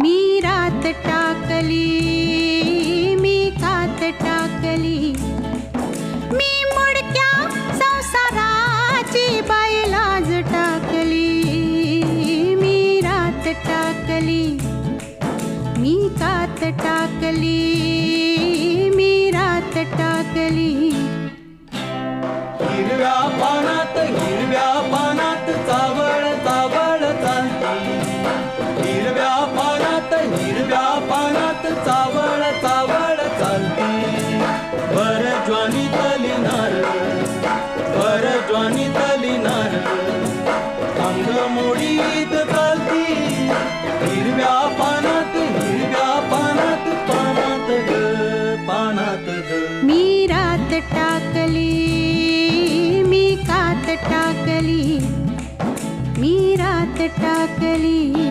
मी रात टाकली, मी कात टाकली, मी मुडक्या संसाराची बाई लाज टाकली, मी रात टाकली, मी कात टाकली, मी रात टाकली. हिरव्या पानात चावळ चावळ चालती, हिरव्या पानात चावळ चावळ चालती. भर ज्वानीतली नार अंग मोडीत चालती. हिरव्या पानात पानात ग. मी रात टाकली, मी कात टाकली, मी रात टाकली.